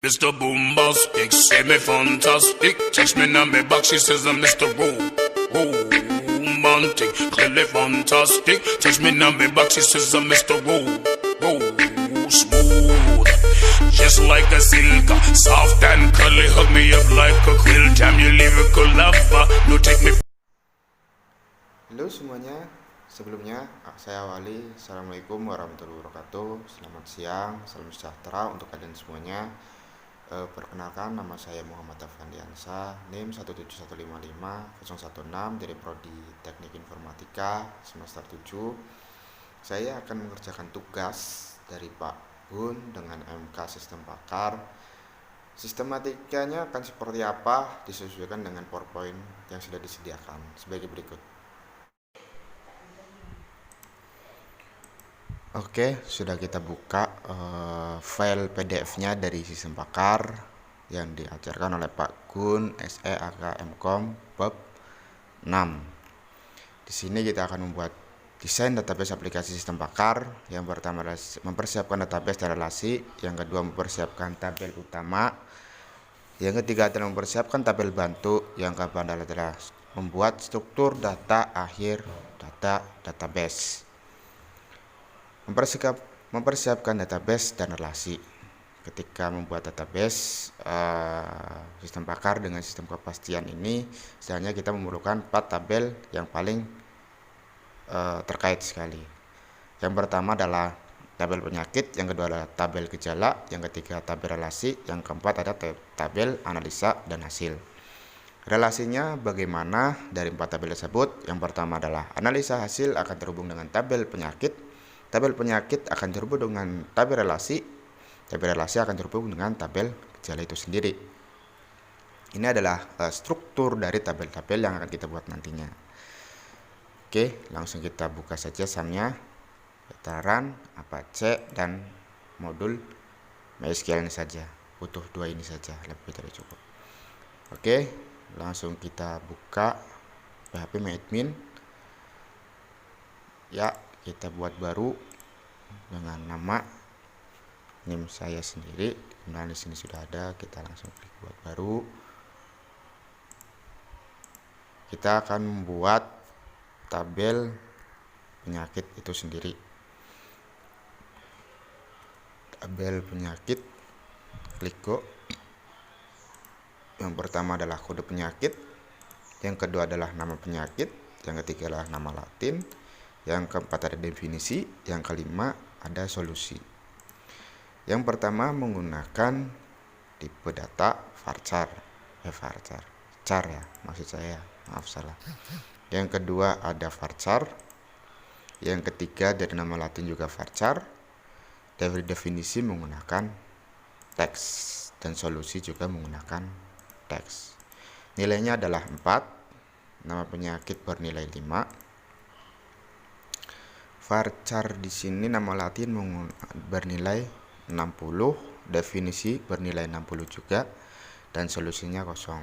Mr. Boombastic, semi fantastic. Text me now, me back, she says I'm Mr. Romantic, clearly fantastic. Text me now, me back, she says I'm Mr. Smooth. Just like a silk, soft and curly, hug me up like a quilt. I'm your lyrical lover, no take me. Halo semuanya, sebelumnya saya awali. Assalamualaikum warahmatullahi wabarakatuh. Selamat siang, salam sejahtera untuk kalian semuanya. Perkenalkan, nama saya Muhammad Afandiansa, NIM 17155-016 dari Prodi Teknik Informatika semester 7. Saya akan mengerjakan tugas dari Pak Gun dengan MK Sistem Pakar. Sistematikanya akan seperti apa disesuaikan dengan PowerPoint yang sudah disediakan sebagai berikut. Oke, sudah kita buka file PDF-nya dari Sistem Pakar yang diajarkan oleh Pak Gun, SE AK MKOM bab 6. Di sini kita akan membuat desain database aplikasi Sistem Pakar. Yang pertama adalah mempersiapkan database dan relasi, yang kedua mempersiapkan tabel utama, yang ketiga adalah mempersiapkan tabel bantu, yang keempat adalah membuat struktur data akhir database. Mempersiapkan database dan relasi. Ketika membuat database Sistem Pakar dengan sistem kepastian ini, sebenarnya kita memerlukan 4 tabel yang paling terkait sekali. Yang pertama adalah tabel penyakit, yang kedua adalah tabel gejala, yang ketiga tabel relasi, yang keempat ada tabel analisa dan hasil. Relasinya bagaimana dari 4 tabel tersebut? Yang pertama adalah analisa hasil akan terhubung dengan tabel penyakit. Tabel penyakit akan terhubung dengan tabel relasi akan terhubung dengan tabel gejala itu sendiri. Ini adalah struktur dari tabel-tabel yang akan kita buat nantinya. Oke, langsung kita buka saja SAM-nya, veteran, Apache, dan modul MySQL ini saja. Butuh 2 ini saja, lebih dari cukup. Oke, langsung kita buka PHP MyAdmin. Ya, kita buat baru dengan nama NIM saya sendiri. Kemudian di sini sudah ada, kita langsung klik buat baru. Kita akan membuat tabel penyakit itu sendiri. Tabel penyakit, klik go. Yang pertama adalah kode penyakit, yang kedua adalah nama penyakit, yang ketiga adalah nama latin, yang keempat ada definisi, yang kelima ada solusi. Yang pertama menggunakan tipe data varchar, char ya, maksud saya, maaf salah. Yang kedua ada varchar, yang ketiga dari nama latin juga varchar, dari definisi menggunakan teks, dan solusi juga menggunakan teks. Nilainya adalah 4, nama penyakit bernilai 5. Varchar di sini nama latin bernilai 60, definisi bernilai 60 juga, dan solusinya 0.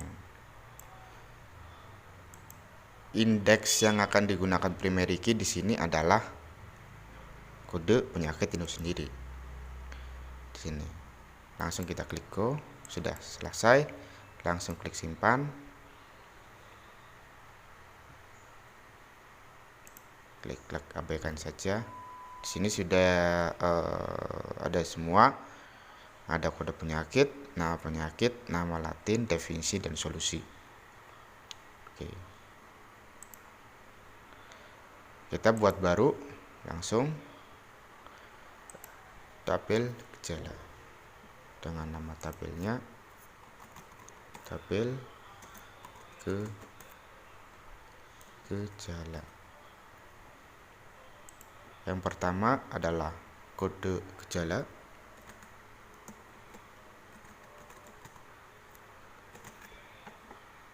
Indeks yang akan digunakan primary key di sini adalah kode penyakit itu sendiri. Di sini langsung kita klik go. Sudah selesai, langsung klik simpan. Klik abaikan saja. Di sini sudah ada semua. Ada kode penyakit, nama latin, definisi, dan solusi. Oke. Kita buat baru, langsung tabel gejala dengan nama tabelnya tabel gejala. Yang pertama adalah kode gejala,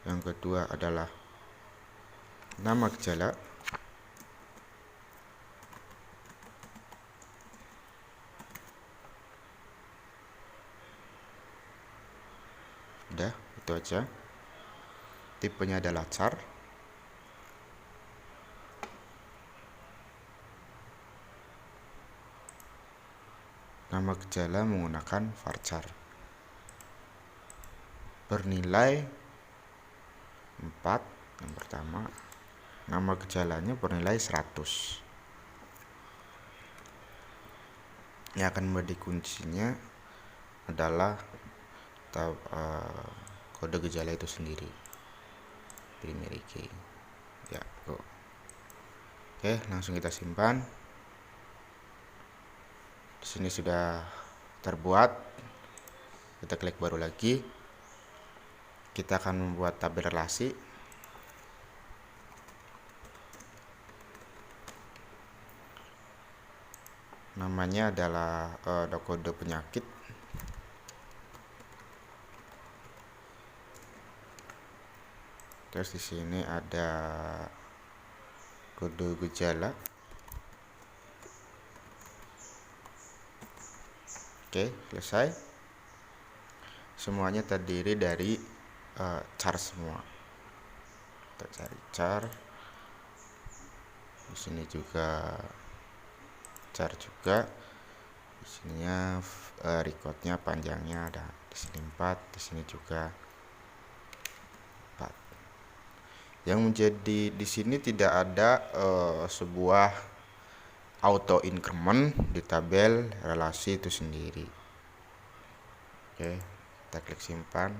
yang kedua adalah nama gejala, udah itu aja. Tipenya adalah char. Nama gejala menggunakan varchar. bernilai 4. Yang pertama, nama gejalanya bernilai 100. Yang akan menjadi kuncinya adalah kode gejala itu sendiri, primary key. Ya, oke, langsung kita simpan. Di sini sudah terbuat. Kita klik baru lagi. Kita akan membuat tabel relasi. Namanya adalah kode penyakit. Terus di sini ada kode gejala. Oke, selesai. Semuanya terdiri dari char semua. Kita cari char. Di sini juga char juga. Di sininya recordnya panjangnya ada di sini 4, di sini juga 4. Yang menjadi di sini tidak ada sebuah auto increment di tabel relasi itu sendiri. Oke, kita klik simpan.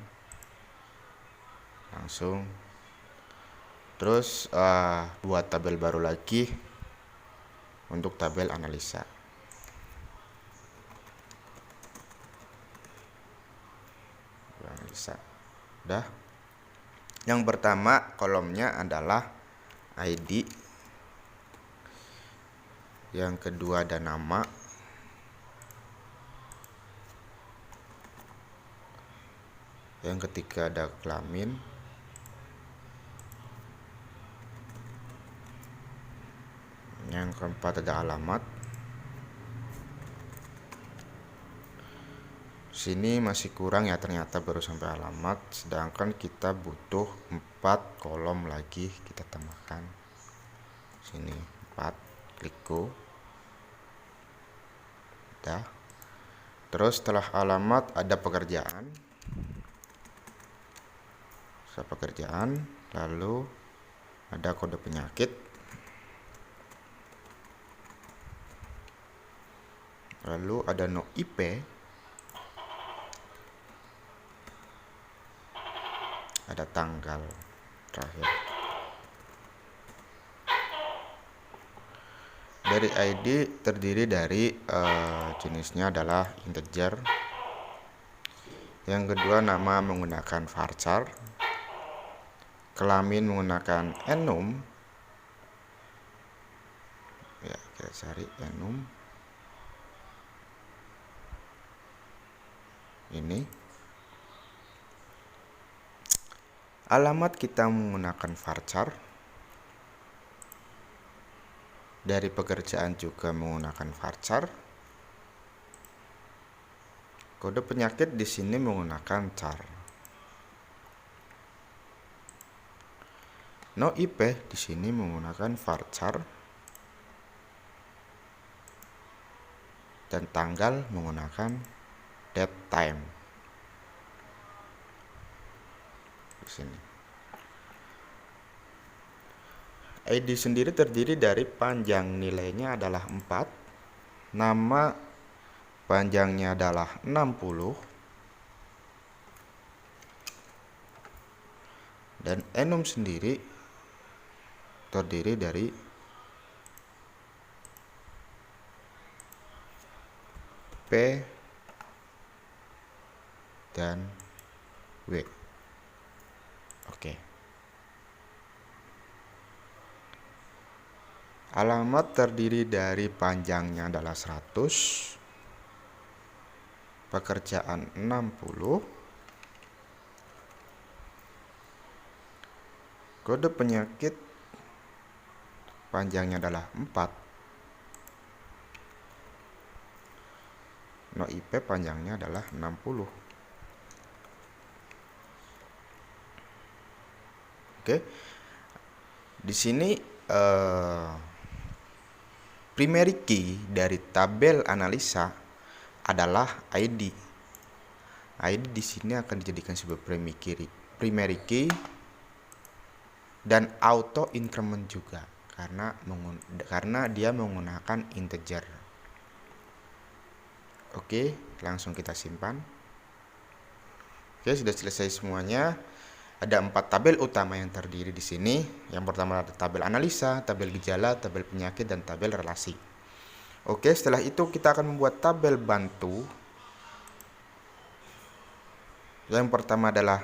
Langsung. Terus buat tabel baru lagi untuk tabel analisa. Udah. Yang pertama kolomnya adalah ID. Yang kedua ada nama. Yang ketiga ada kelamin. Yang keempat ada alamat. Sini masih kurang ya, ternyata baru sampai alamat, sedangkan kita butuh 4 kolom lagi. Kita tambahkan sini 4, klik go. Udah. Terus setelah alamat ada pekerjaan. Lalu ada kode penyakit, lalu ada no IP, ada tanggal terakhir. Dari ID terdiri dari jenisnya adalah integer. Yang kedua nama menggunakan varchar. Kelamin menggunakan enum. Ya, kita cari enum. Ini. Alamat kita menggunakan varchar. Dari pekerjaan juga menggunakan varchar. Kode penyakit di sini menggunakan char. No IP di sini menggunakan varchar. Dan tanggal menggunakan date time. Di sini. ID sendiri terdiri dari panjang nilainya adalah 4. Nama panjangnya adalah 60. Dan enum sendiri terdiri dari P dan W. Oke. Alamat terdiri dari panjangnya adalah 100. Pekerjaan 60. Kode penyakit panjangnya adalah 4. No IP panjangnya adalah 60. Oke. Di sini primary key dari tabel analisa adalah ID. ID di sini akan dijadikan sebuah primary key dan auto increment juga karena dia menggunakan integer. Oke, langsung kita simpan. Oke, sudah selesai semuanya. Ada 4 tabel utama yang terdiri di sini. Yang pertama ada tabel analisa, tabel gejala, tabel penyakit, dan tabel relasi. Oke, setelah itu kita akan membuat tabel bantu. Yang pertama adalah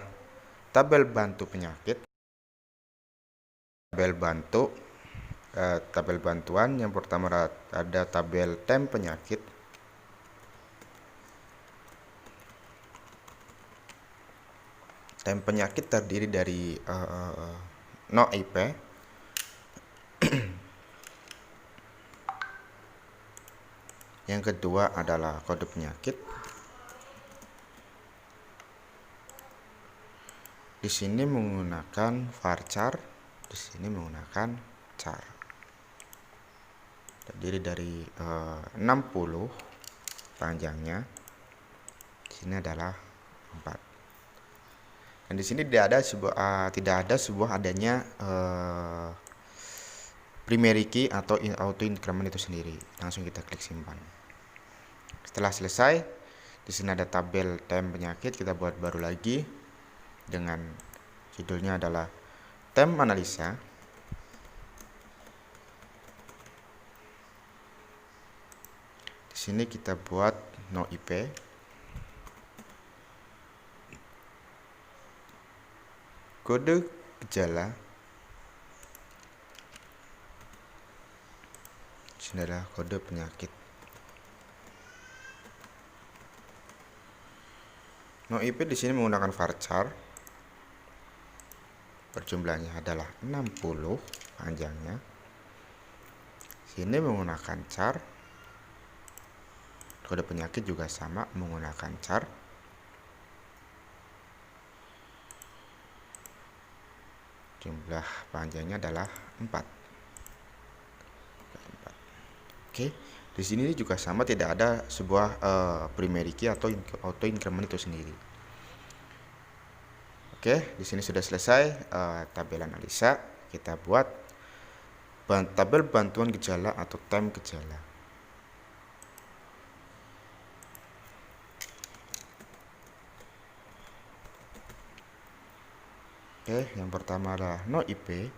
tabel bantu penyakit. Tabel bantuan yang pertama ada tabel tem penyakit. Tem penyakit terdiri dari no IP, yang kedua adalah kode penyakit. Di sini menggunakan varchar, di sini menggunakan char. Terdiri dari 60 panjangnya. Di sini adalah 4. Dan di sini tidak ada sebuah adanya primary key atau auto increment itu sendiri. Langsung kita klik simpan. Setelah selesai, di sini ada tabel tem penyakit. Kita buat baru lagi dengan judulnya adalah tem analisa. Di sini kita buat no IP. Kode gejala. Di sini adalah kode penyakit. No IP di sini menggunakan varchar. Berjumlahnya adalah 60 panjangnya. Sini menggunakan char. Kode penyakit juga sama menggunakan char. Jumlah panjangnya adalah 4. Oke, di sini juga sama, tidak ada sebuah primary key atau auto increment itu sendiri. Oke, di sini sudah selesai tabel analisa. Kita buat tabel bantuan gejala atau tem gejala. Oke, yang pertama adalah no IP.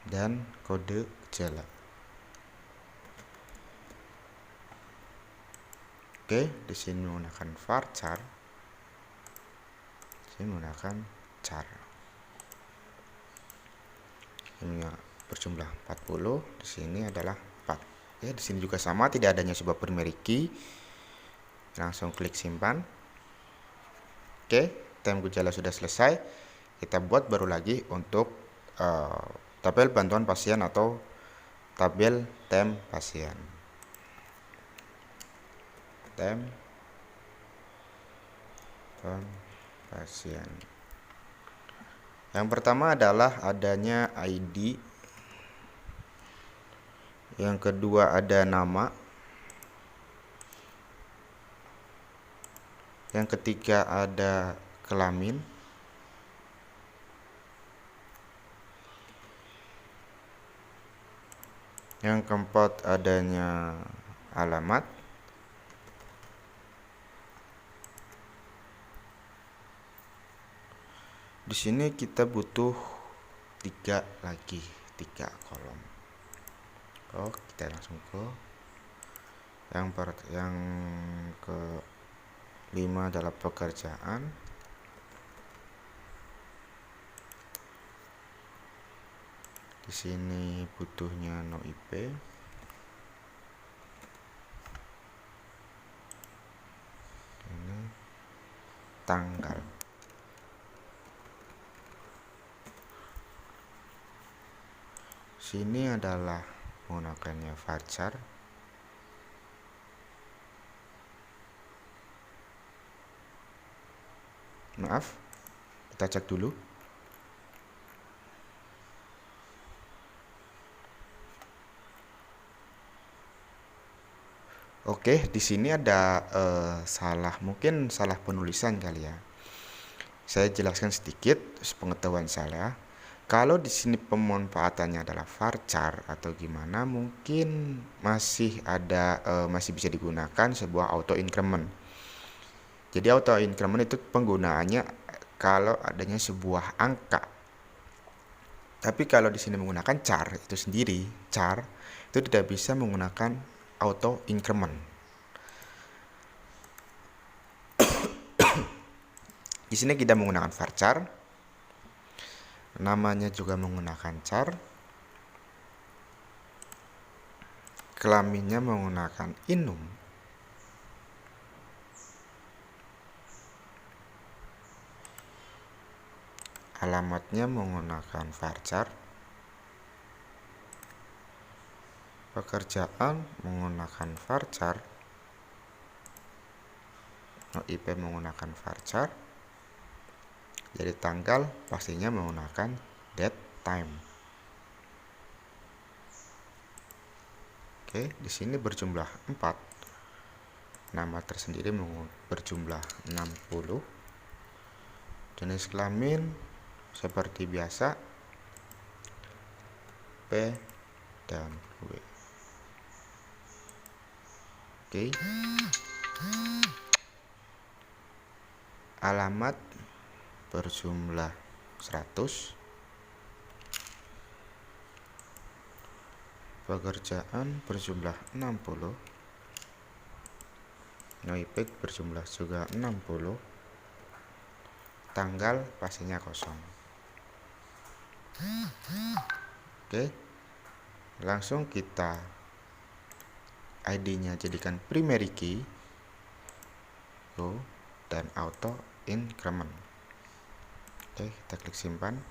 Dan kode gejala. Oke, di sini menggunakan varchar. Di sini menggunakan char. Ini berjumlah 40. Di sini adalah 4. Ya, di sini juga sama, tidak adanya sebuah primary key. Langsung klik simpan. Oke, tem gejala sudah selesai. Kita buat baru lagi untuk tabel bantuan pasien atau tabel tem pasien. Tem pasien. Yang pertama adalah adanya ID. Yang kedua ada nama. Yang ketiga ada kelamin. Yang keempat adanya alamat. Di sini kita butuh 3 kolom. Kita langsung ke yang ke 5 adalah pekerjaan. Di sini butuhnya no IP. Ini tanggal. Sini adalah menggunakannya varchar. Maaf, kita cek dulu. Oke, di sini ada mungkin salah penulisan kali ya. Saya jelaskan sedikit pengetahuan saya. Kalau di sini pemanfaatannya adalah varchar atau gimana, mungkin masih bisa digunakan sebuah auto increment. Jadi auto increment itu penggunaannya kalau adanya sebuah angka. Tapi kalau di sini menggunakan char itu sendiri, char itu tidak bisa menggunakan auto increment. Di sini kita menggunakan varchar, namanya juga menggunakan char, kelaminnya menggunakan enum, alamatnya menggunakan varchar, pekerjaan menggunakan varchar, IP menggunakan varchar, jadi tanggal pastinya menggunakan date time. Oke, di sini berjumlah 4. Nama tersendiri berjumlah 60. Jenis kelamin seperti biasa P dan W. Oke. Alamat berjumlah 100. Pekerjaan berjumlah 60. Noipek berjumlah juga 60. Tanggal pastinya kosong. Oke. Langsung kita ID-nya jadikan primary key. Go dan auto increment. Oke, kita klik simpan.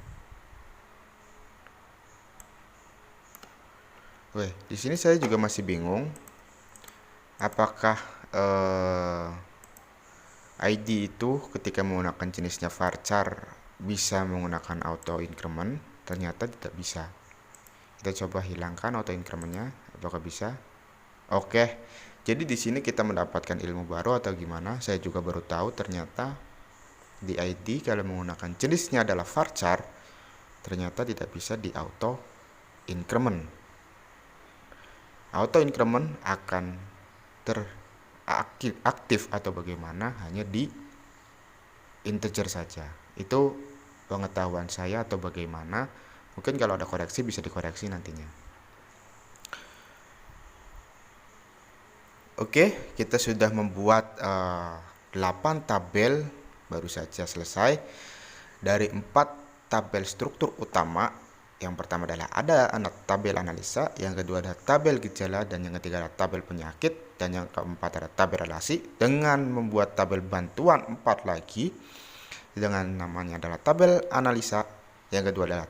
Oke, di sini saya juga masih bingung apakah ID itu ketika menggunakan jenisnya varchar bisa menggunakan auto increment. Ternyata tidak bisa. Kita coba hilangkan auto incrementnya, apakah bisa? Oke, jadi di sini kita mendapatkan ilmu baru atau gimana? Saya juga baru tahu ternyata di ID kalau menggunakan jenisnya adalah varchar, ternyata tidak bisa di auto increment. Auto increment akan aktif atau bagaimana hanya di integer saja. Itu pengetahuan saya atau bagaimana. Mungkin kalau ada koreksi bisa dikoreksi nantinya. Oke, kita sudah membuat 8 tabel, baru saja selesai. Dari 4 tabel struktur utama, yang pertama adalah ada tabel analisa, yang kedua ada tabel gejala, dan yang ketiga ada tabel penyakit, dan yang keempat ada tabel relasi. Dengan membuat tabel bantuan 4 lagi, dengan namanya adalah tabel analisa, yang kedua adalah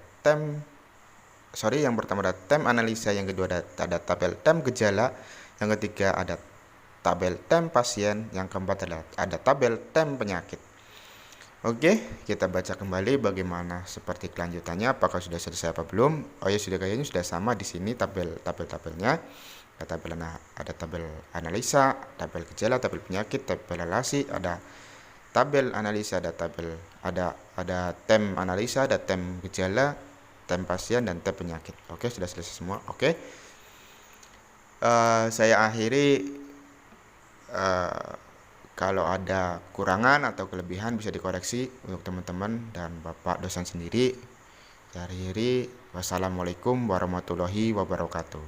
yang pertama ada tem analisa, yang kedua ada tabel tem gejala, yang ketiga ada tabel tem pasien, yang keempat adalah ada tabel tem penyakit. Oke, kita baca kembali bagaimana seperti kelanjutannya, apakah sudah selesai apa belum. Oh ya, kayaknya sudah sama di sini tabelnya. Ada tabel analisa, tabel gejala, tabel penyakit, tabel relasi, ada tabel analisa, ada tem analisa, ada tem gejala, tem pasien, dan tem penyakit. Oke, sudah selesai semua. Oke, saya akhiri. Kalau ada kurangan atau kelebihan bisa dikoreksi untuk teman-teman dan Bapak dosen sendiri. Saya akhiri. Wassalamualaikum warahmatullahi wabarakatuh.